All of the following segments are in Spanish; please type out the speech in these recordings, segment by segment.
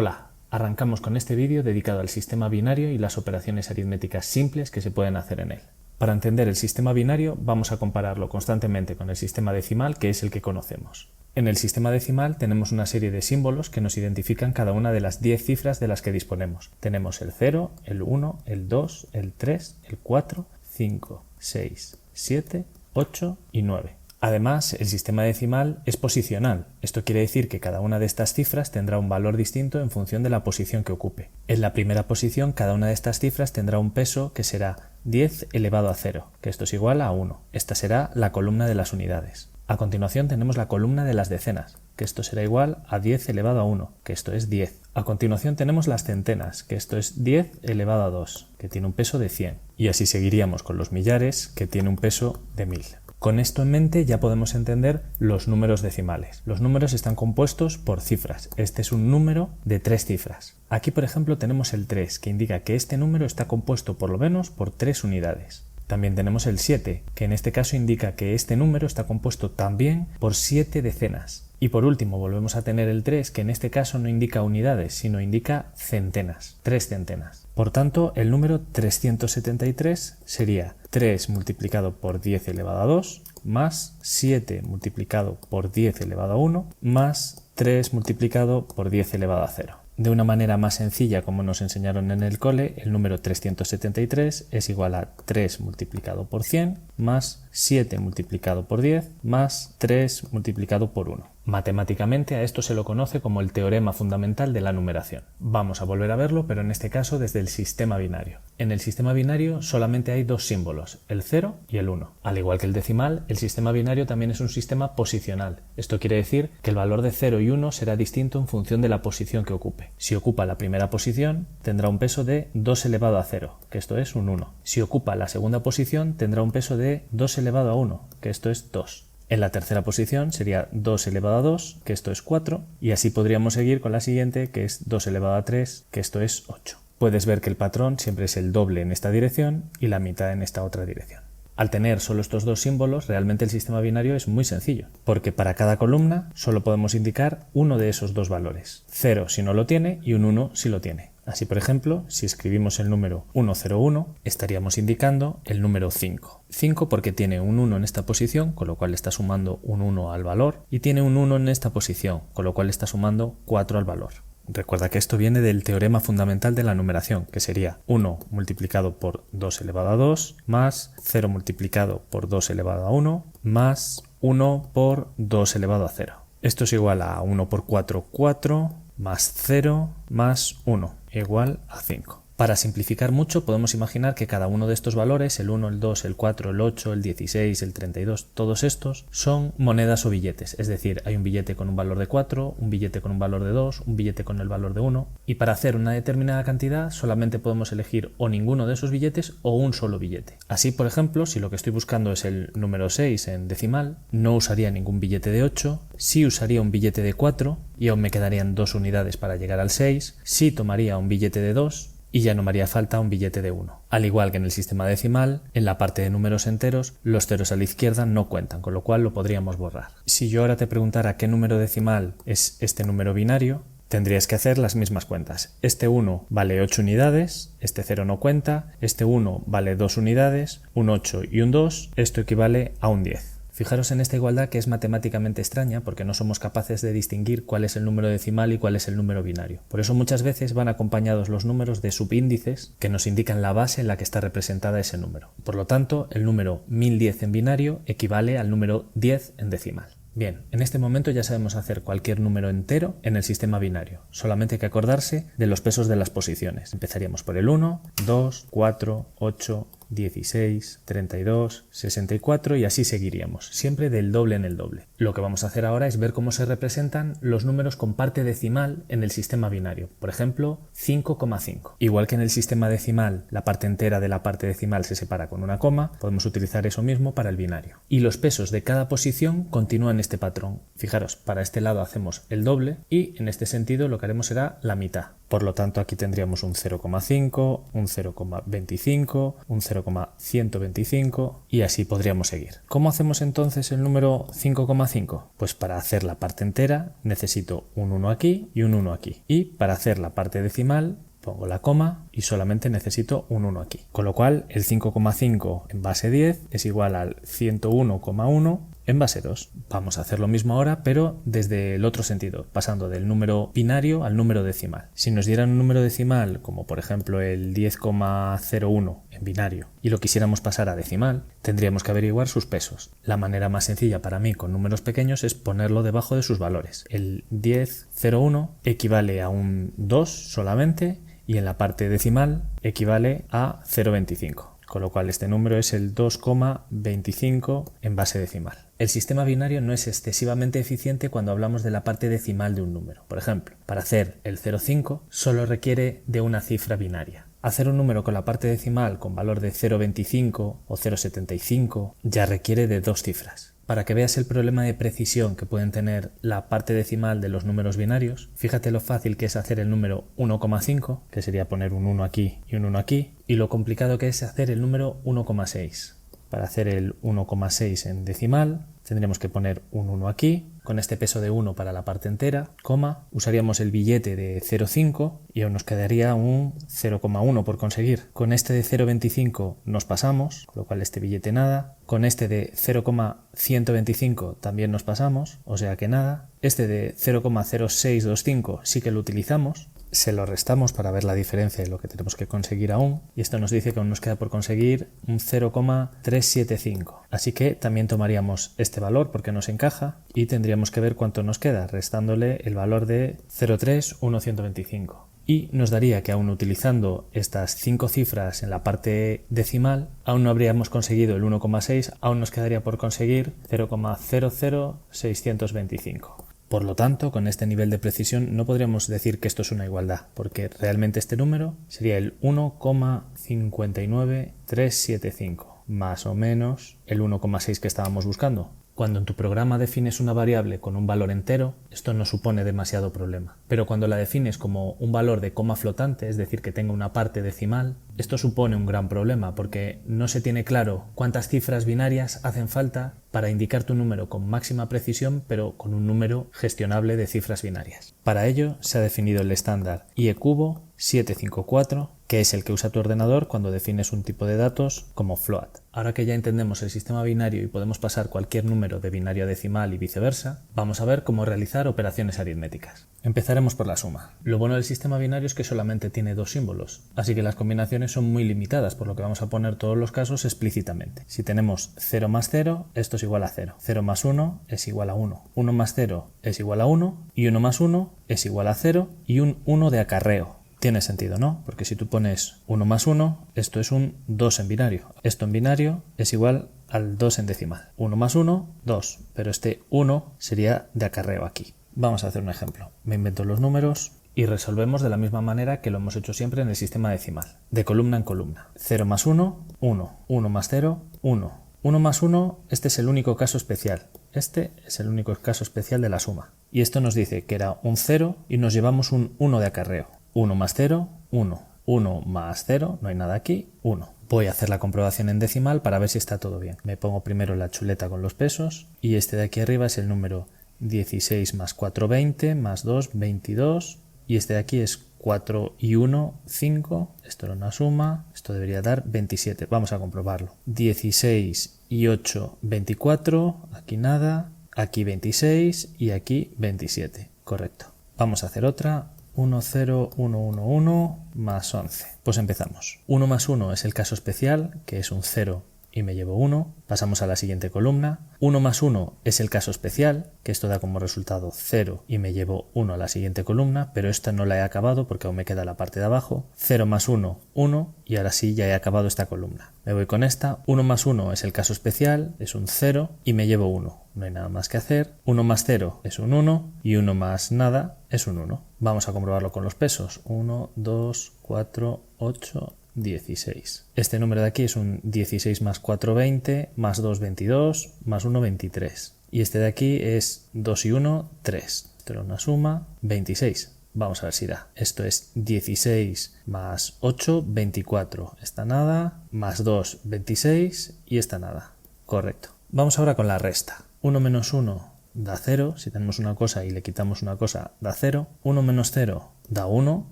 Hola, arrancamos con este vídeo dedicado al sistema binario y las operaciones aritméticas simples que se pueden hacer en él. Para entender el sistema binario vamos a compararlo constantemente con el sistema decimal, que es el que conocemos. En el sistema decimal tenemos una serie de símbolos que nos identifican cada una de las 10 cifras de las que disponemos. Tenemos el 0, el 1, el 2, el 3, el 4, 5, 6, 7, 8 y 9. Además, el sistema decimal es posicional. Esto quiere decir que cada una de estas cifras tendrá un valor distinto en función de la posición que ocupe. En la primera posición, cada una de estas cifras tendrá un peso que será 10 elevado a 0, que esto es igual a 1. Esta será la columna de las unidades. A continuación tenemos la columna de las decenas, que esto será igual a 10 elevado a 1, que esto es 10. A continuación tenemos las centenas, que esto es 10 elevado a 2, que tiene un peso de 100. Y así seguiríamos con los millares, que tiene un peso de 1000. Con esto en mente ya podemos entender los números decimales. Los números están compuestos por cifras. Este es un número de 3 cifras. Aquí, por ejemplo, tenemos el 3, que indica que este número está compuesto por lo menos por 3 unidades. También tenemos el 7, que en este caso indica que este número está compuesto también por 7 decenas. Y por último volvemos a tener el 3, que en este caso no indica unidades, sino indica centenas, 3 centenas. Por tanto, el número 373 sería 3 multiplicado por 10 elevado a 2, más 7 multiplicado por 10 elevado a 1, más 3 multiplicado por 10 elevado a 0. De una manera más sencilla, como nos enseñaron en el cole, el número 373 es igual a 3 multiplicado por 100 más 7 multiplicado por 10 más 3 multiplicado por 1. Matemáticamente a esto se lo conoce como el teorema fundamental de la numeración. Vamos a volver a verlo, pero en este caso desde el sistema binario. En el sistema binario solamente hay dos símbolos, el 0 y el 1. Al igual que el decimal, el sistema binario también es un sistema posicional. Esto quiere decir que el valor de 0 y 1 será distinto en función de la posición que ocupe. Si ocupa la primera posición, tendrá un peso de 2 elevado a 0, que esto es un 1. Si ocupa la segunda posición, tendrá un peso de 2 elevado a 1, que esto es 2. En la tercera posición sería 2 elevado a 2, que esto es 4, y así podríamos seguir con la siguiente, que es 2 elevado a 3, que esto es 8. Puedes ver que el patrón siempre es el doble en esta dirección y la mitad en esta otra dirección. Al tener solo estos dos símbolos, realmente el sistema binario es muy sencillo, porque para cada columna solo podemos indicar uno de esos dos valores. 0 si no lo tiene y un 1 si lo tiene. Así, por ejemplo, si escribimos el número 101, estaríamos indicando el número 5. 5 porque tiene un 1 en esta posición, con lo cual está sumando un 1 al valor, y tiene un 1 en esta posición, con lo cual está sumando 4 al valor. Recuerda que esto viene del teorema fundamental de la numeración, que sería 1 multiplicado por 2 elevado a 2, más 0 multiplicado por 2 elevado a 1, más 1 por 2 elevado a 0. Esto es igual a 1 por 4, 4, más 0, más 1, igual a 5. Para simplificar mucho, podemos imaginar que cada uno de estos valores, el 1, el 2, el 4, el 8, el 16, el 32, todos estos son monedas o billetes. Es decir, hay un billete con un valor de 4, un billete con un valor de 2, un billete con el valor de 1. Y para hacer una determinada cantidad solamente podemos elegir o ninguno de esos billetes o un solo billete. Así, por ejemplo, si lo que estoy buscando es el número 6 en decimal, no usaría ningún billete de 8, sí usaría un billete de 4 y aún me quedarían 2 unidades para llegar al 6, sí tomaría un billete de 2, y ya no me haría falta un billete de 1. Al igual que en el sistema decimal, en la parte de números enteros, los ceros a la izquierda no cuentan, con lo cual lo podríamos borrar. Si yo ahora te preguntara qué número decimal es este número binario, tendrías que hacer las mismas cuentas. Este 1 vale 8 unidades, este 0 no cuenta, este 1 vale 2 unidades, un 8 y un 2, esto equivale a un 10. Fijaros en esta igualdad que es matemáticamente extraña porque no somos capaces de distinguir cuál es el número decimal y cuál es el número binario. Por eso muchas veces van acompañados los números de subíndices que nos indican la base en la que está representada ese número. Por lo tanto, el número 1010 en binario equivale al número 10 en decimal. Bien, en este momento ya sabemos hacer cualquier número entero en el sistema binario. Solamente hay que acordarse de los pesos de las posiciones. Empezaríamos por el 1, 2, 4, 8, 16, 32, 64 y así seguiríamos, siempre del doble en el doble. Lo que vamos a hacer ahora es ver cómo se representan los números con parte decimal en el sistema binario. Por ejemplo, 5,5. Igual que en el sistema decimal la parte entera de la parte decimal se separa con una coma, podemos utilizar eso mismo para el binario. Y los pesos de cada posición continúan este patrón. Fijaros, para este lado hacemos el doble y en este sentido lo que haremos será la mitad. Por lo tanto, aquí tendríamos un 0,5, un 0,25, un 0,125 y así podríamos seguir. ¿Cómo hacemos entonces el número 5,5? Pues para hacer la parte entera necesito un 1 aquí y un 1 aquí. Y para hacer la parte decimal pongo la coma y solamente necesito un 1 aquí. Con lo cual el 5,5 en base 10 es igual al 101,1 en base 2. Vamos a hacer lo mismo ahora, pero desde el otro sentido, pasando del número binario al número decimal. Si nos dieran un número decimal, como por ejemplo el 10,01 en binario, y lo quisiéramos pasar a decimal, tendríamos que averiguar sus pesos. La manera más sencilla para mí con números pequeños es ponerlo debajo de sus valores. El 10,01 equivale a un 2 solamente y en la parte decimal equivale a 0,25. Con lo cual este número es el 2,25 en base decimal. El sistema binario no es excesivamente eficiente cuando hablamos de la parte decimal de un número. Por ejemplo, para hacer el 0,5 solo requiere de una cifra binaria. Hacer un número con la parte decimal con valor de 0,25 o 0,75 ya requiere de dos cifras. Para que veas el problema de precisión que pueden tener la parte decimal de los números binarios, fíjate lo fácil que es hacer el número 1,5, que sería poner un 1 aquí y un 1 aquí, y lo complicado que es hacer el número 1,6. Para hacer el 1,6 en decimal tendríamos que poner un 1 aquí, con este peso de 1 para la parte entera, coma, usaríamos el billete de 0,5 y aún nos quedaría un 0,1 por conseguir. Con este de 0,25 nos pasamos, con lo cual este billete nada. Con este de 0,125 también nos pasamos, o sea que nada. Este de 0,0625 sí que lo utilizamos. Se lo restamos para ver la diferencia de lo que tenemos que conseguir aún, y esto nos dice que aún nos queda por conseguir un 0,375. Así que también tomaríamos este valor porque nos encaja y tendríamos que ver cuánto nos queda, restándole el valor de 0,31125. Y nos daría que aún utilizando estas 5 cifras en la parte decimal, aún no habríamos conseguido el 1,6, aún nos quedaría por conseguir 0,00625. Por lo tanto, con este nivel de precisión no podríamos decir que esto es una igualdad, porque realmente este número sería el 1,59375, más o menos el 1,6 que estábamos buscando. Cuando en tu programa defines una variable con un valor entero, esto no supone demasiado problema. Pero cuando la defines como un valor de coma flotante, es decir, que tenga una parte decimal, esto supone un gran problema porque no se tiene claro cuántas cifras binarias hacen falta para indicar tu número con máxima precisión, pero con un número gestionable de cifras binarias. Para ello se ha definido el estándar IEcubo 754, que es el que usa tu ordenador cuando defines un tipo de datos como float. Ahora que ya entendemos el sistema binario y podemos pasar cualquier número de binario a decimal y viceversa, vamos a ver cómo realizar operaciones aritméticas. Empezaremos por la suma. Lo bueno del sistema binario es que solamente tiene dos símbolos, así que las combinaciones son muy limitadas, por lo que vamos a poner todos los casos explícitamente. Si tenemos 0 más 0, esto es igual a 0. 0 más 1 es igual a 1. 1 más 0 es igual a 1 y 1 más 1 es igual a 0 y un 1 de acarreo. Tiene sentido, ¿no? Porque si tú pones 1 más 1, esto es un 2 en binario. Esto en binario es igual al 2 en decimal. 1 más 1, 2. Pero este 1 sería de acarreo aquí. Vamos a hacer un ejemplo. Me invento los números y resolvemos de la misma manera que lo hemos hecho siempre en el sistema decimal. De columna en columna. 0 más 1, 1. 1 más 0, 1. 1 más 1, este es el único caso especial. Este es el único caso especial de la suma. Y esto nos dice que era un 0 y nos llevamos un 1 de acarreo. 1 más 0, 1. 1 más 0, no hay nada aquí, 1. Voy a hacer la comprobación en decimal para ver si está todo bien. Me pongo primero la chuleta con los pesos y este de aquí arriba es el número 16 más 4, 20, más 2, 22. Y este de aquí es 4 y 1, 5. Esto era una suma, esto debería dar 27. Vamos a comprobarlo. 16 y 8, 24. Aquí nada, aquí 26 y aquí 27. Correcto. Vamos a hacer otra. 1, 0, 1, 1, 1 más 11. Pues empezamos. 1 más 1 es el caso especial, que es un 0 y me llevo 1. Pasamos a la siguiente columna. 1 más 1 es el caso especial, que esto da como resultado 0 y me llevo 1 a la siguiente columna, pero esta no la he acabado porque aún me queda la parte de abajo. 0 más 1, 1 y ahora sí ya he acabado esta columna. Me voy con esta. 1 más 1 es el caso especial, es un 0 y me llevo 1. No hay nada más que hacer. 1 más 0 es un 1 y 1 más nada es un 1. Vamos a comprobarlo con los pesos. 1, 2, 4, 8, 16. Este número de aquí es un 16 más 4, 20, más 2, 22, más 1, 23. Y este de aquí es 2 y 1, 3. Esto era una suma, 26. Vamos a ver si da. Esto es 16 más 8, 24. Esta nada. Más 2, 26. Y esta nada. Correcto. Vamos ahora con la resta. 1 menos 1 da 0. Si tenemos una cosa y le quitamos una cosa, da 0. 1 menos 0 da 1.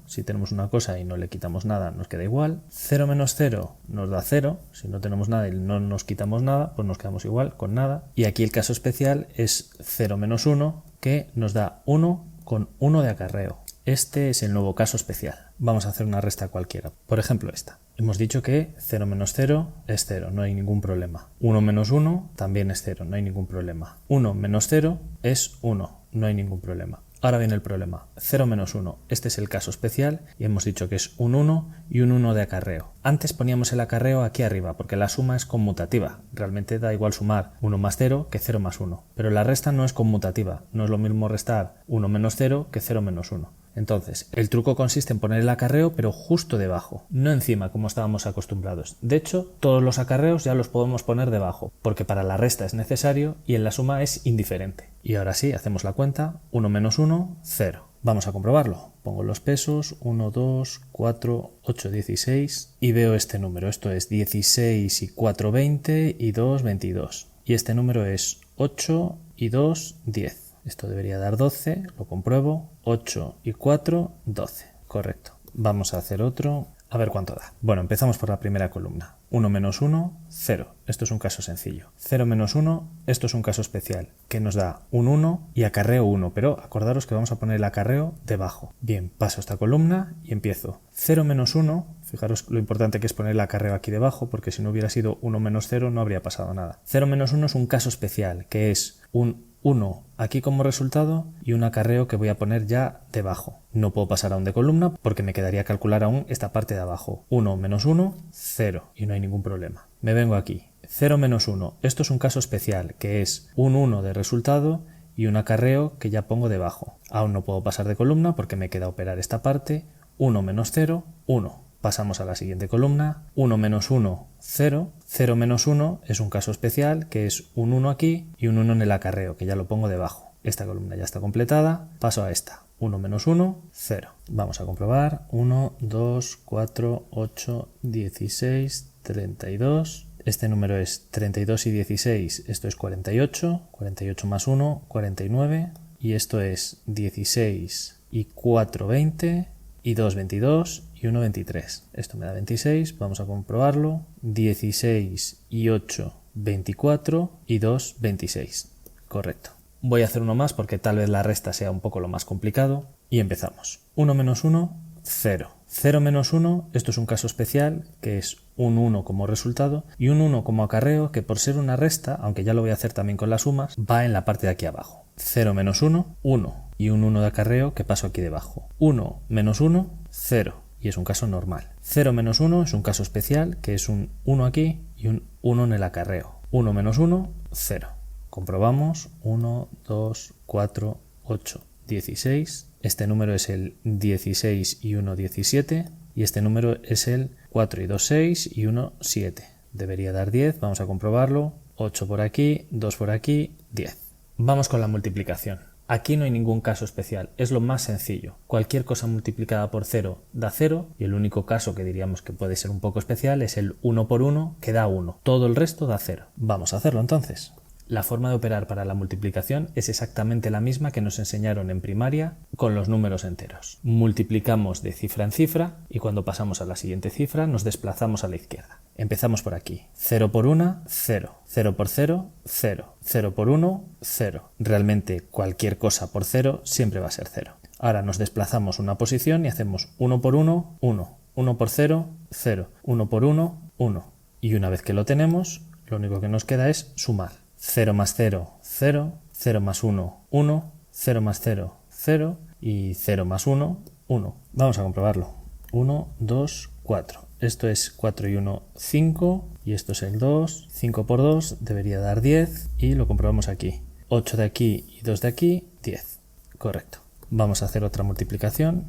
Si tenemos una cosa y no le quitamos nada, nos queda igual. 0 menos 0 nos da 0. Si no tenemos nada y no nos quitamos nada, pues nos quedamos igual con nada. Y aquí el caso especial es 0 menos 1, que nos da 1 con 1 de acarreo. Este es el nuevo caso especial. Vamos a hacer una resta cualquiera. Por ejemplo, esta. Hemos dicho que 0 menos 0 es 0, no hay ningún problema. 1 menos 1 también es 0, no hay ningún problema. 1 menos 0 es 1, no hay ningún problema. Ahora viene el problema. 0 menos 1. Este es el caso especial y hemos dicho que es un 1 y un 1 de acarreo. Antes poníamos el acarreo aquí arriba porque la suma es conmutativa. Realmente da igual sumar 1 más 0 que 0 más 1. Pero la resta no es conmutativa. No es lo mismo restar 1 menos 0 que 0 menos 1. Entonces, el truco consiste en poner el acarreo pero justo debajo, no encima como estábamos acostumbrados. De hecho, todos los acarreos ya los podemos poner debajo, porque para la resta es necesario y en la suma es indiferente. Y ahora sí, hacemos la cuenta, 1 menos 1, 0. Vamos a comprobarlo. Pongo los pesos, 1, 2, 4, 8, 16 y veo este número. Esto es 16 y 4, 20 y 2, 22. Y este número es 8 y 2, 10. Esto debería dar 12, lo compruebo. 8 y 4, 12. Correcto. Vamos a hacer otro. A ver cuánto da. Bueno, empezamos por la primera columna. 1 menos 1, 0. Esto es un caso sencillo. 0 menos 1, esto es un caso especial, que nos da un 1 y acarreo 1, pero acordaros que vamos a poner el acarreo debajo. Bien, paso esta columna y empiezo. 0 menos 1, fijaros lo importante que es poner el acarreo aquí debajo, porque si no hubiera sido 1 menos 0 no habría pasado nada. 0 menos 1 es un caso especial, que es un 1 aquí como resultado y un acarreo que voy a poner ya debajo. No puedo pasar aún de columna porque me quedaría calcular aún esta parte de abajo. 1 menos 1, 0 y no hay ningún problema. Me vengo aquí. 0 menos 1. Esto es un caso especial que es un 1 de resultado y un acarreo que ya pongo debajo. Aún no puedo pasar de columna porque me queda operar esta parte. 1 menos 0, 1. Pasamos a la siguiente columna, 1 menos 1, 0, 0 menos 1 es un caso especial que es un 1 aquí y un 1 en el acarreo, que ya lo pongo debajo. Esta columna ya está completada, paso a esta, 1 menos 1, 0. Vamos a comprobar, 1, 2, 4, 8, 16, 32. Este número es 32 y 16, esto es 48, 48 más 1, 49, y esto es 16 y 4, 20, y 2, 22 y 1, 23. Esto me da 26, vamos a comprobarlo. 16 y 8, 24 y 2, 26. Correcto. Voy a hacer uno más porque tal vez la resta sea un poco lo más complicado. Y empezamos. 1 menos 1, 0. 0 menos 1, esto es un caso especial, que es un 1 como resultado y un 1 como acarreo, que por ser una resta, aunque ya lo voy a hacer también con las sumas, va en la parte de aquí abajo. 0 menos 1, 1 y un 1 de acarreo que paso aquí debajo. 1 menos 1, 0 y es un caso normal. 0 menos 1 es un caso especial, que es un 1 aquí y un 1 en el acarreo. 1 menos 1, 0. Comprobamos. 1, 2, 4, 8, 16. Este número es el 16 y 1, 17. Y este número es el 4 y 2, 6 y 1, 7. Debería dar 10. Vamos a comprobarlo. 8 por aquí, 2 por aquí, 10. Vamos con la multiplicación. Aquí no hay ningún caso especial, es lo más sencillo. Cualquier cosa multiplicada por 0 da 0 y el único caso que diríamos que puede ser un poco especial es el 1 por 1 que da 1. Todo el resto da 0. Vamos a hacerlo entonces. La forma de operar para la multiplicación es exactamente la misma que nos enseñaron en primaria con los números enteros. Multiplicamos de cifra en cifra y cuando pasamos a la siguiente cifra nos desplazamos a la izquierda. Empezamos por aquí. 0 por 1, 0. 0 por 0, 0. 0 por 1, 0. Realmente cualquier cosa por 0 siempre va a ser 0. Ahora nos desplazamos una posición y hacemos 1 por 1, 1. 1 por 0, 0. 1 por 1, 1. Y una vez que lo tenemos, lo único que nos queda es sumar. 0 más 0, 0. 0 más 1, 1. 0 más 0, 0. Y 0 más 1, 1. Vamos a comprobarlo. 1, 2, 4. Esto es 4 y 1, 5, y esto es el 2, 5 por 2 debería dar 10, y lo comprobamos aquí. 8 de aquí y 2 de aquí, 10. Correcto. Vamos a hacer otra multiplicación.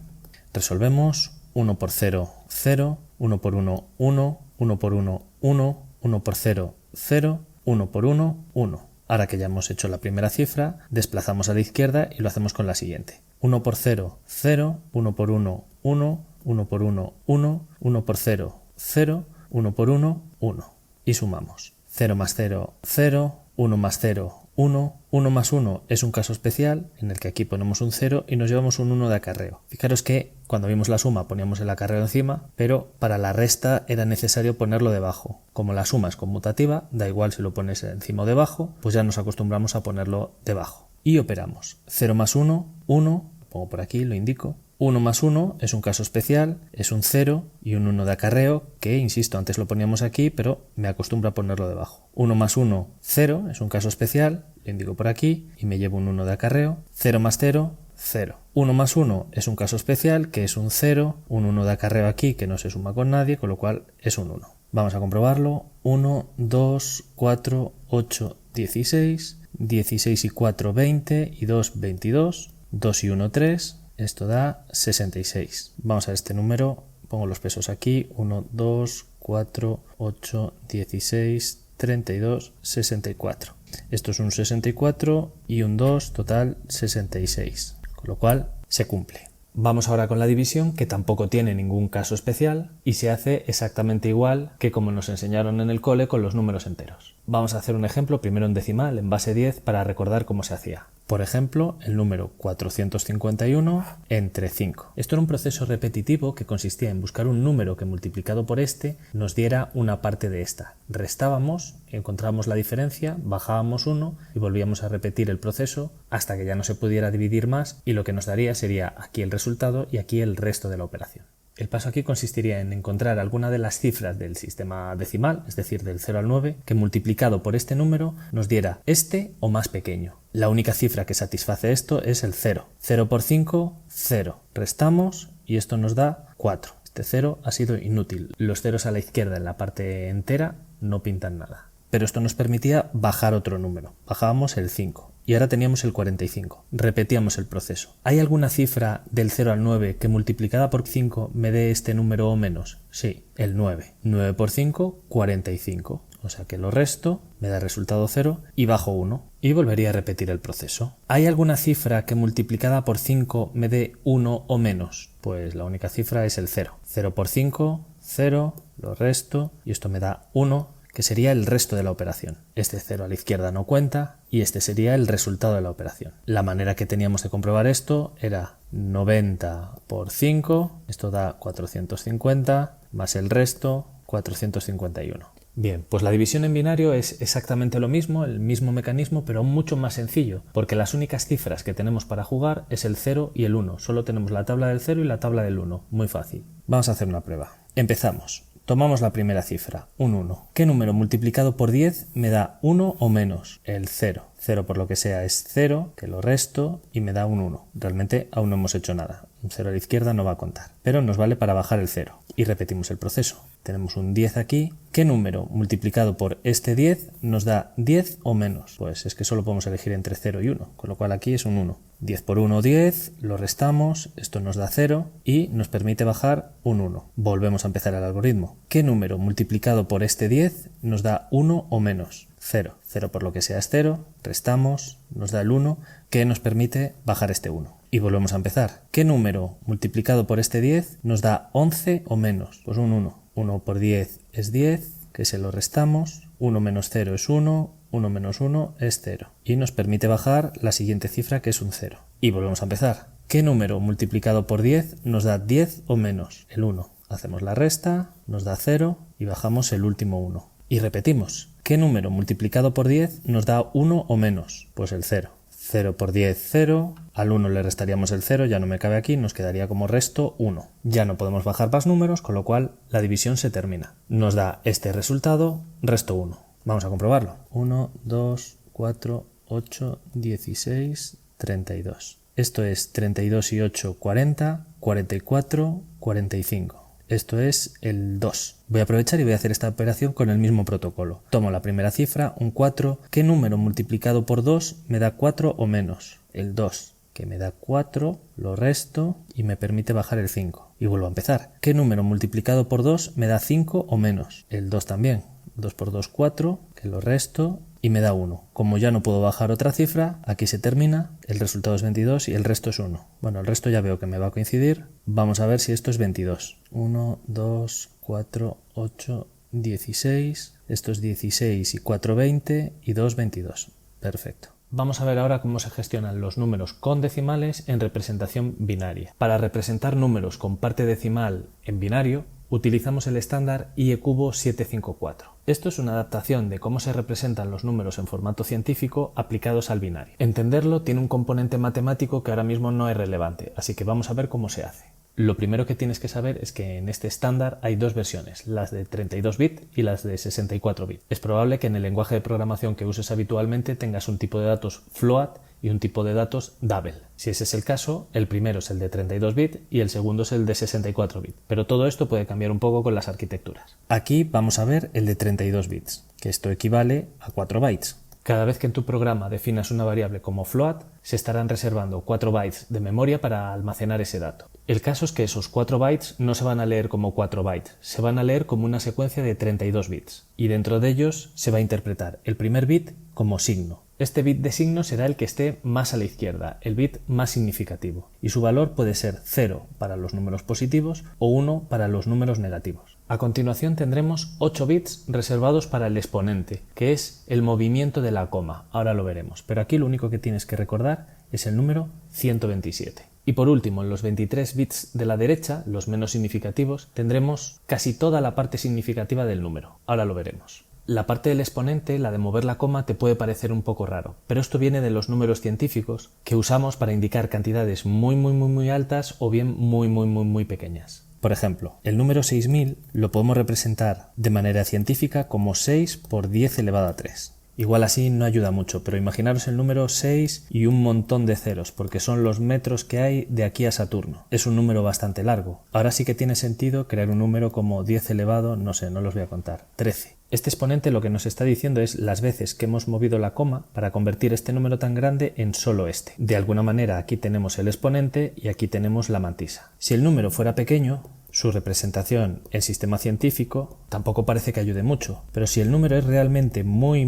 Resolvemos. 1 por 0, 0, 1 por 1, 1, 1 por 1, 1, 1 por 0, 0, 1 por 1, 1. Ahora que ya hemos hecho la primera cifra, desplazamos a la izquierda y lo hacemos con la siguiente. 1 por 0, 0, 1 por 1, 1, 1 por 1, 1, 1 por 0, 0, 1 por 1, 1. Y sumamos. 0 más 0, 0, 1 más 0, 1, 1 más 1 es un caso especial en el que aquí ponemos un 0 y nos llevamos un 1 de acarreo. Fijaros que cuando vimos la suma poníamos el acarreo encima, pero para la resta era necesario ponerlo debajo. Como la suma es conmutativa, da igual si lo pones encima o debajo, pues ya nos acostumbramos a ponerlo debajo. Y operamos. 0 más 1, 1, lo pongo por aquí, lo indico. 1 más 1 es un caso especial, es un 0 y un 1 de acarreo, que, insisto, antes lo poníamos aquí, pero me acostumbro a ponerlo debajo. 1 más 1, 0, es un caso especial, lo indico por aquí y me llevo un 1 de acarreo. 0 más 0, 0. 1 más 1 es un caso especial, que es un 0, un 1 de acarreo aquí, que no se suma con nadie, con lo cual es un 1. Vamos a comprobarlo. 1, 2, 4, 8, 16, 16 y 4, 20 y 2, 22, 2 y 1, 3... Esto da 66. Vamos a este número, pongo los pesos aquí, 1, 2, 4, 8, 16, 32, 64. Esto es un 64 y un 2, total 66, con lo cual se cumple. Vamos ahora con la división, que tampoco tiene ningún caso especial y se hace exactamente igual que como nos enseñaron en el cole con los números enteros. Vamos a hacer un ejemplo primero en decimal, en base 10, para recordar cómo se hacía. Por ejemplo, el número 451 entre 5. Esto era un proceso repetitivo que consistía en buscar un número que multiplicado por este nos diera una parte de esta. Restábamos, encontrábamos la diferencia, bajábamos 1 y volvíamos a repetir el proceso hasta que ya no se pudiera dividir más y lo que nos daría sería aquí el resultado y aquí el resto de la operación. El paso aquí consistiría en encontrar alguna de las cifras del sistema decimal, es decir, del 0 al 9, que multiplicado por este número nos diera este o más pequeño. La única cifra que satisface esto es el 0. 0 por 5, 0. Restamos y esto nos da 4. Este 0 ha sido inútil. Los ceros a la izquierda en la parte entera no pintan nada. Pero esto nos permitía bajar otro número. Bajábamos el 5. Y ahora teníamos el 45. Repetíamos el proceso. ¿Hay alguna cifra del 0 al 9 que multiplicada por 5 me dé este número o menos? Sí, el 9. 9 por 5, 45. O sea que lo resto, me da resultado 0 y bajo 1. Y volvería a repetir el proceso. ¿Hay alguna cifra que multiplicada por 5 me dé 1 o menos? Pues la única cifra es el 0. 0 por 5, 0, lo resto y esto me da 1, que sería el resto de la operación. Este 0 a la izquierda no cuenta y este sería el resultado de la operación. La manera que teníamos de comprobar esto era 90 por 5, esto da 450, más el resto, 451. Bien, pues la división en binario es exactamente lo mismo, el mismo mecanismo, pero mucho más sencillo, porque las únicas cifras que tenemos para jugar es el 0 y el 1. Solo tenemos la tabla del 0 y la tabla del 1. Muy fácil. Vamos a hacer una prueba. Empezamos. Tomamos la primera cifra, un 1. ¿Qué número multiplicado por 10 me da 1 o menos? El 0. 0 por lo que sea es 0, que lo resto y me da un 1. Realmente aún no hemos hecho nada. Un 0 a la izquierda no va a contar, pero nos vale para bajar el 0. Y repetimos el proceso. Tenemos un 10 aquí. ¿Qué número multiplicado por este 10 nos da 10 o menos? Pues es que solo podemos elegir entre 0 y 1, con lo cual aquí es un 1. 10 por 1, 10, lo restamos, esto nos da 0 y nos permite bajar un 1. Volvemos a empezar el algoritmo. ¿Qué número multiplicado por este 10 nos da 1 o menos? 0. 0 por lo que sea es 0, restamos, nos da el 1, que nos permite bajar este 1. Y volvemos a empezar. ¿Qué número multiplicado por este 10 nos da 11 o menos? Pues un 1. 1 por 10 es 10, que se lo restamos, 1 menos 0 es 1, 1 menos 1 es 0. Y nos permite bajar la siguiente cifra, que es un 0. Y volvemos a empezar. ¿Qué número multiplicado por 10 nos da 10 o menos? El 1. Hacemos la resta, nos da 0 y bajamos el último 1. Y repetimos. ¿Qué número multiplicado por 10 nos da 1 o menos? Pues el 0. 0 por 10, 0. Al 1 le restaríamos el 0, ya no me cabe aquí, nos quedaría como resto 1. Ya no podemos bajar más números, con lo cual la división se termina. Nos da este resultado, resto 1. Vamos a comprobarlo. 1, 2, 4, 8, 16, 32. Esto es 32 y 8, 40, 44, 45. Esto es el 2. Voy a aprovechar y voy a hacer esta operación con el mismo protocolo. Tomo la primera cifra, un 4. ¿Qué número multiplicado por 2 me da 4 o menos? El 2, que me da 4, lo resto y me permite bajar el 5. Y vuelvo a empezar. ¿Qué número multiplicado por 2 me da 5 o menos? El 2 también. 2 por 2, 4, que lo resto y me da 1. Como ya no puedo bajar otra cifra, aquí se termina, el resultado es 22 y el resto es 1. Bueno, el resto ya veo que me va a coincidir. Vamos a ver si esto es 22. 1, 2, 4, 8, 16. Esto es 16 y 4, 20 y 2, 22. Perfecto. Vamos a ver ahora cómo se gestionan los números con decimales en representación binaria. Para representar números con parte decimal en binario, utilizamos el estándar IE-cubo 754. Esto es una adaptación de cómo se representan los números en formato científico aplicados al binario. Entenderlo tiene un componente matemático que ahora mismo no es relevante, así que vamos a ver cómo se hace. Lo primero que tienes que saber es que en este estándar hay dos versiones, las de 32 bits y las de 64 bits. Es probable que en el lenguaje de programación que uses habitualmente tengas un tipo de datos float y un tipo de datos double. Si ese es el caso, el primero es el de 32 bits y el segundo es el de 64 bits. Pero todo esto puede cambiar un poco con las arquitecturas. Aquí vamos a ver el de 32 bits, que esto equivale a 4 bytes. Cada vez que en tu programa definas una variable como float, se estarán reservando 4 bytes de memoria para almacenar ese dato. El caso es que esos 4 bytes no se van a leer como 4 bytes, se van a leer como una secuencia de 32 bits. Y dentro de ellos se va a interpretar el primer bit como signo. Este bit de signo será el que esté más a la izquierda, el bit más significativo, y su valor puede ser 0 para los números positivos o 1 para los números negativos. A continuación tendremos 8 bits reservados para el exponente, que es el movimiento de la coma, ahora lo veremos, pero aquí lo único que tienes que recordar es el número 127. Y por último, en los 23 bits de la derecha, los menos significativos, tendremos casi toda la parte significativa del número, ahora lo veremos. La parte del exponente, la de mover la coma, te puede parecer un poco raro, pero esto viene de los números científicos que usamos para indicar cantidades muy altas o bien muy pequeñas. Por ejemplo, el número 6000 lo podemos representar de manera científica como 6 por 10 elevado a 3. Igual así no ayuda mucho, pero imaginaros el número 6 y un montón de ceros, porque son los metros que hay de aquí a Saturno. Es un número bastante largo. Ahora sí que tiene sentido crear un número como 10 elevado, no sé, no los voy a contar, 13. Este exponente lo que nos está diciendo es las veces que hemos movido la coma para convertir este número tan grande en solo este. De alguna manera aquí tenemos el exponente y aquí tenemos la mantisa. Si el número fuera pequeño, su representación en sistema científico tampoco parece que ayude mucho, pero si el número es realmente muy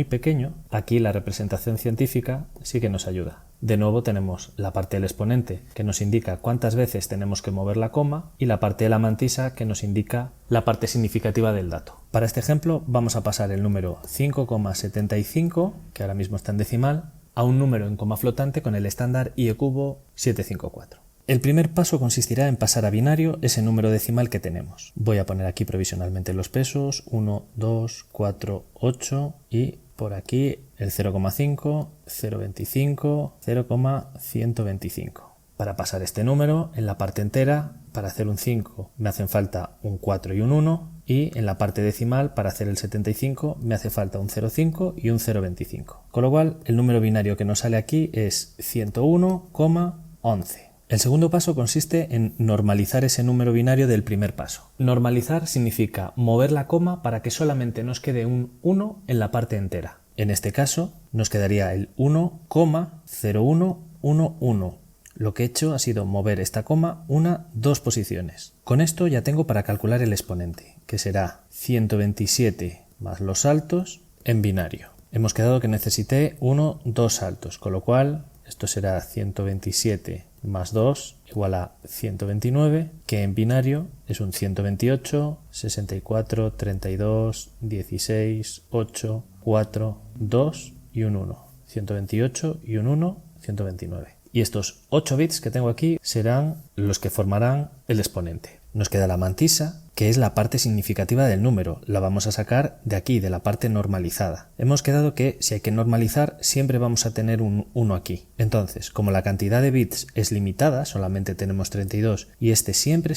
pequeño, aquí la representación científica sí que nos ayuda. De nuevo tenemos la parte del exponente que nos indica cuántas veces tenemos que mover la coma y la parte de la mantisa que nos indica la parte significativa del dato. Para este ejemplo vamos a pasar el número 5,75, que ahora mismo está en decimal, a un número en coma flotante con el estándar IE-cubo 754. El primer paso consistirá en pasar a binario ese número decimal que tenemos. Voy a poner aquí provisionalmente los pesos, 1, 2, 4, 8 y por aquí el 0,5, 0,25, 0,125. Para pasar este número en la parte entera, para hacer un 5 me hacen falta un 4 y un 1 y en la parte decimal para hacer el 75 me hace falta un 0,5 y un 0,25. Con lo cual el número binario que nos sale aquí es 101,11. El segundo paso consiste en normalizar ese número binario del primer paso. Normalizar significa mover la coma para que solamente nos quede un 1 en la parte entera. En este caso nos quedaría el 1,0111. Lo que he hecho ha sido mover esta coma dos posiciones. Con esto ya tengo para calcular el exponente, que será 127 más los saltos en binario. Hemos quedado que necesité 2 saltos, con lo cual esto será 127 más 2 igual a 129, que en binario es un 128, 64, 32, 16, 8, 4, 2 y un 1. 128 y un 1, 129. Y estos 8 bits que tengo aquí serán los que formarán el exponente. Nos queda la mantisa, que es la parte significativa del número. La vamos a sacar de aquí, de la parte normalizada. Hemos quedado que si hay que normalizar, siempre vamos a tener un 1 aquí. Entonces, como la cantidad de bits es limitada, solamente tenemos 32, y este siempre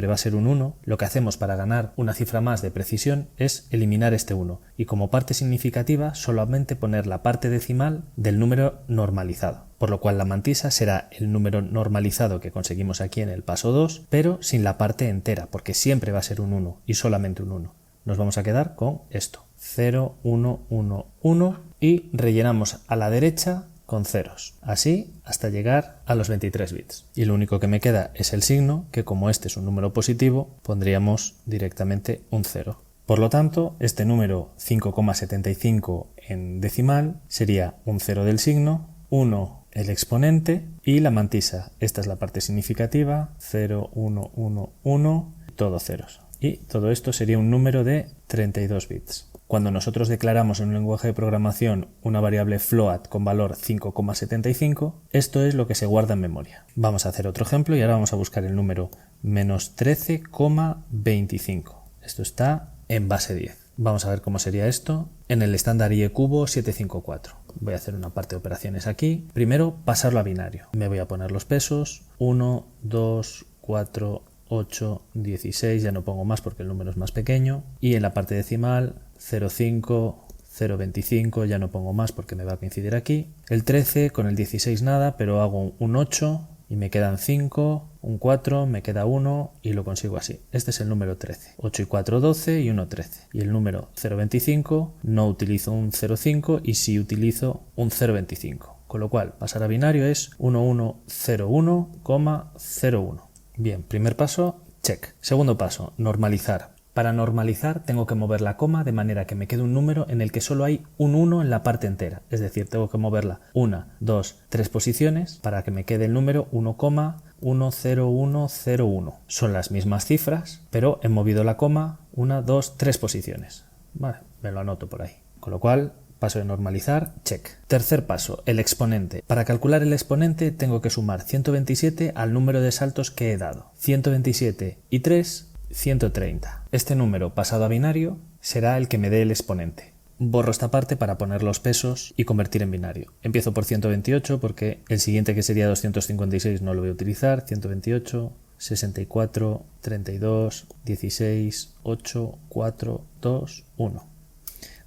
va a ser un 1, lo que hacemos para ganar una cifra más de precisión es eliminar este 1. Y como parte significativa, solamente poner la parte decimal del número normalizado. Por lo cual la mantisa será el número normalizado que conseguimos aquí en el paso 2, pero sin la parte entera, porque siempre va a ser un 1 y solamente un 1. Nos vamos a quedar con esto, 0, 1, 1, 1 y rellenamos a la derecha con ceros, así hasta llegar a los 23 bits. Y lo único que me queda es el signo, que como este es un número positivo, pondríamos directamente un 0. Por lo tanto, este número 5,75 en decimal sería un 0 del signo, 1 el exponente y la mantisa. Esta es la parte significativa, 0, 1, 1, 1, todo ceros. Y todo esto sería un número de 32 bits. Cuando nosotros declaramos en un lenguaje de programación una variable float con valor 5,75, esto es lo que se guarda en memoria. Vamos a hacer otro ejemplo y ahora vamos a buscar el número menos 13,25. Esto está en base 10. Vamos a ver cómo sería esto en el estándar IE Cubo 754. Voy a hacer una parte de operaciones aquí. Primero, pasarlo a binario. Me voy a poner los pesos. 1, 2, 4, 8, 16. Ya no pongo más porque el número es más pequeño. Y en la parte decimal, 0,5, 0,25. Ya no pongo más porque me va a coincidir aquí. El 13 con el 16 nada, pero hago un 8 y me quedan 5, un 4, me queda 1 y lo consigo así. Este es el número 13. 8 y 4, 12 y 1, 13. Y el número 0,25 no utilizo un 0,5 y sí utilizo un 0,25. Con lo cual, pasar a binario es 1101,01. Bien, primer paso, check. Segundo paso, normalizar. Para normalizar tengo que mover la coma de manera que me quede un número en el que solo hay un 1 en la parte entera. Es decir, tengo que moverla 1, 2, 3 posiciones para que me quede el número 1,10101. Son las mismas cifras, pero he movido la coma 1, 2, 3 posiciones. Vale, me lo anoto por ahí. Con lo cual, paso de normalizar, check. Tercer paso, el exponente. Para calcular el exponente tengo que sumar 127 al número de saltos que he dado. 127 y 3, 130. Este número pasado a binario será el que me dé el exponente. Borro esta parte para poner los pesos y convertir en binario. Empiezo por 128 porque el siguiente, que sería 256, no lo voy a utilizar. 128, 64, 32, 16, 8, 4, 2, 1.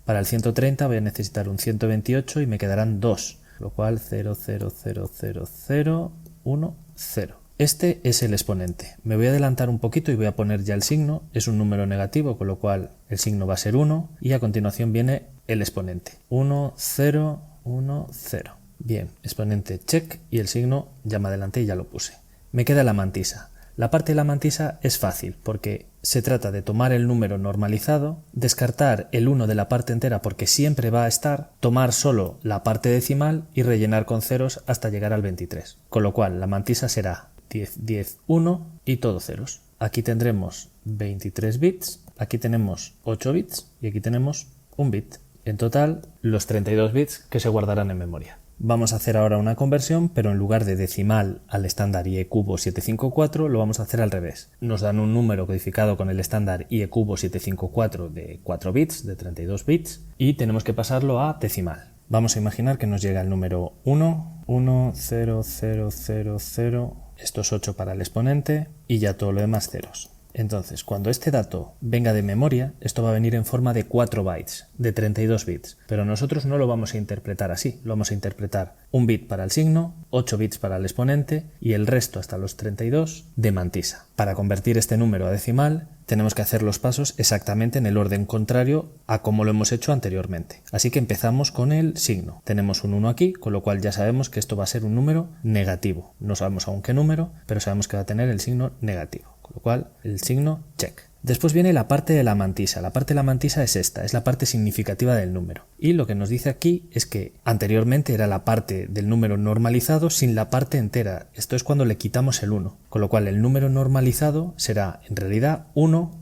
Para el 130 voy a necesitar un 128 y me quedarán 2, lo cual 0, 0, 0, 0, 0, 1, 0. Este es el exponente. Me voy a adelantar un poquito y voy a poner ya el signo. Es un número negativo, con lo cual el signo va a ser 1 y a continuación viene el exponente. 1, 0, 1, 0. Bien, exponente check y el signo ya me adelanté y ya lo puse. Me queda la mantisa. La parte de la mantisa es fácil porque se trata de tomar el número normalizado, descartar el 1 de la parte entera porque siempre va a estar, tomar solo la parte decimal y rellenar con ceros hasta llegar al 23. Con lo cual la mantisa será 10, 10, 1 y todo ceros. Aquí tendremos 23 bits, aquí tenemos 8 bits y aquí tenemos 1 bit. En total, los 32 bits que se guardarán en memoria. Vamos a hacer ahora una conversión, pero en lugar de decimal al estándar IE Cubo 754 lo vamos a hacer al revés. Nos dan un número codificado con el estándar IE Cubo 754 de 4 bits, de 32 bits, y tenemos que pasarlo a decimal. Vamos a imaginar que nos llega el número 1, 1, 0, 0, 0, 0, esto es 8 para el exponente y ya todo lo demás ceros. Entonces, cuando este dato venga de memoria, esto va a venir en forma de 4 bytes, de 32 bits, pero nosotros no lo vamos a interpretar así, lo vamos a interpretar 1 bit para el signo, 8 bits para el exponente y el resto hasta los 32 de mantisa. Para convertir este número a decimal, tenemos que hacer los pasos exactamente en el orden contrario a como lo hemos hecho anteriormente. Así que empezamos con el signo. Tenemos un 1 aquí, con lo cual ya sabemos que esto va a ser un número negativo. No sabemos aún qué número, pero sabemos que va a tener el signo negativo. Con lo cual, el signo check. Después viene la parte de la mantisa. La parte de la mantisa es esta, es la parte significativa del número. Y lo que nos dice aquí es que anteriormente era la parte del número normalizado sin la parte entera. Esto es cuando le quitamos el 1. Con lo cual el número normalizado será en realidad 1,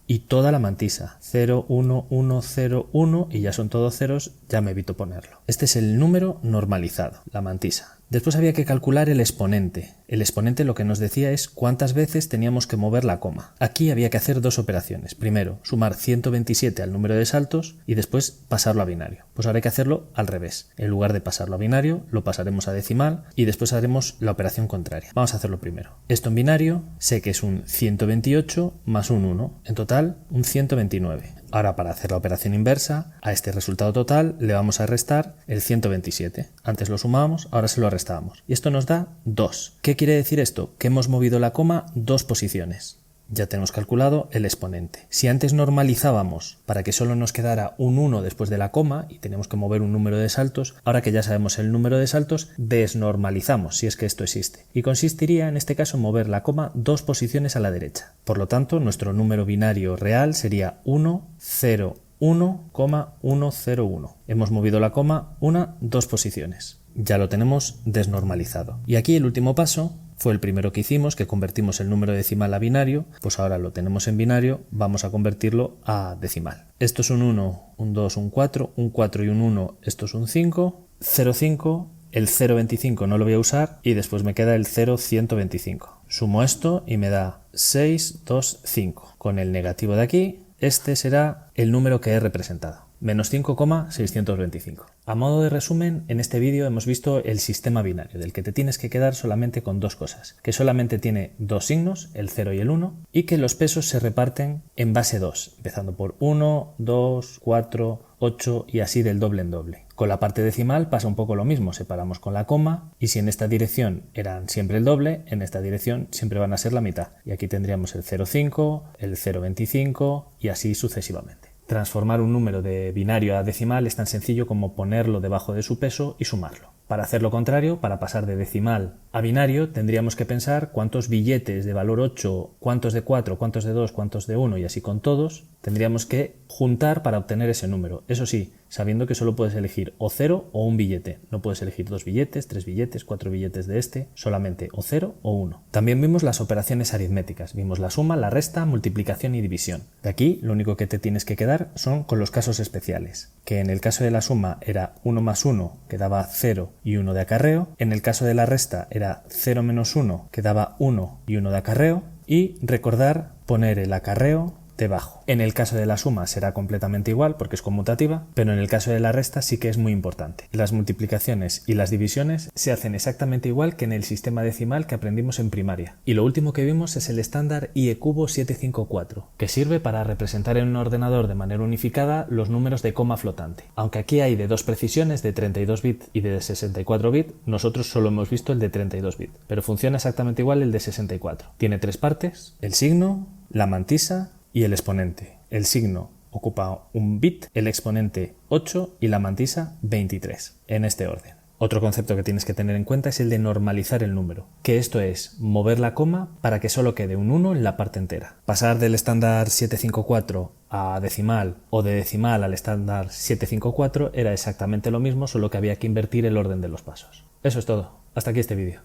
y toda la mantisa. 0, 1, 1, 0, 1 y ya son todos ceros, ya me evito ponerlo. Este es el número normalizado, la mantisa. Después había que calcular el exponente. El exponente lo que nos decía es cuántas veces teníamos que mover la coma. Aquí había que hacer dos operaciones. Primero, sumar 127 al número de saltos y después pasarlo a binario. Pues ahora hay que hacerlo al revés. En lugar de pasarlo a binario, lo pasaremos a decimal y después haremos la operación contraria. Vamos a hacerlo primero. Esto en binario sé que es un 128 más un 1. En total, un 129. Ahora, para hacer la operación inversa, a este resultado total le vamos a restar el 127. Antes lo sumábamos, ahora se lo restábamos. Y esto nos da 2. ¿Qué quiere decir esto? Que hemos movido la coma 2 posiciones. Ya tenemos calculado el exponente. Si antes normalizábamos para que solo nos quedara un 1 después de la coma y teníamos que mover un número de saltos, ahora que ya sabemos el número de saltos, desnormalizamos, si es que esto existe. Y consistiría en este caso en mover la coma 2 posiciones a la derecha. Por lo tanto, nuestro número binario real sería 1, 0, 1,101. Hemos movido la coma 2 posiciones. Ya lo tenemos desnormalizado. Y aquí el último paso fue el primero que hicimos, que convertimos el número decimal a binario, pues ahora lo tenemos en binario, vamos a convertirlo a decimal. Esto es un 1, un 2, un 4 y un 1, esto es un 5, 0,5, el 0,25 no lo voy a usar y después me queda el 0,125. Sumo esto y me da 625. Con el negativo de aquí, este será el número que he representado, menos 5,625. A modo de resumen, en este vídeo hemos visto el sistema binario, del que te tienes que quedar solamente con dos cosas, que solamente tiene dos signos, el 0 y el 1, y que los pesos se reparten en base 2, empezando por 1, 2, 4, 8 y así del doble en doble. Con la parte decimal pasa un poco lo mismo, separamos con la coma y si en esta dirección eran siempre el doble, en esta dirección siempre van a ser la mitad. Y aquí tendríamos el 0,5, el 0,25 y así sucesivamente. Transformar un número de binario a decimal es tan sencillo como ponerlo debajo de su peso y sumarlo. Para hacer lo contrario, para pasar de decimal a binario, tendríamos que pensar cuántos billetes de valor 8, cuántos de 4, cuántos de 2, cuántos de 1 y así con todos, tendríamos que juntar para obtener ese número. Eso sí, sabiendo que solo puedes elegir o 0 o un billete. No puedes elegir 2 billetes, 3 billetes, 4 billetes de este, solamente o 0 o 1. También vimos las operaciones aritméticas. Vimos la suma, la resta, multiplicación y división. De aquí, lo único que te tienes que quedar son con los casos especiales. Que en el caso de la suma era 1 más 1, que daba 0 y 1 de acarreo. En el caso de la resta era 0 menos 1, que daba 1 y 1 de acarreo. Y recordar poner el acarreo debajo. En el caso de la suma será completamente igual porque es conmutativa, pero en el caso de la resta sí que es muy importante. Las multiplicaciones y las divisiones se hacen exactamente igual que en el sistema decimal que aprendimos en primaria. Y lo último que vimos es el estándar IE cubo 754, que sirve para representar en un ordenador de manera unificada los números de coma flotante. Aunque aquí hay de dos precisiones, de 32 bits y de 64 bits, nosotros solo hemos visto el de 32 bits, pero funciona exactamente igual el de 64. Tiene tres partes: el signo, la mantisa y el exponente. El signo ocupa un bit, el exponente 8 y la mantisa 23, en este orden. Otro concepto que tienes que tener en cuenta es el de normalizar el número, que esto es mover la coma para que solo quede un 1 en la parte entera. Pasar del estándar 754 a decimal o de decimal al estándar 754 era exactamente lo mismo, solo que había que invertir el orden de los pasos. Eso es todo. Hasta aquí este vídeo.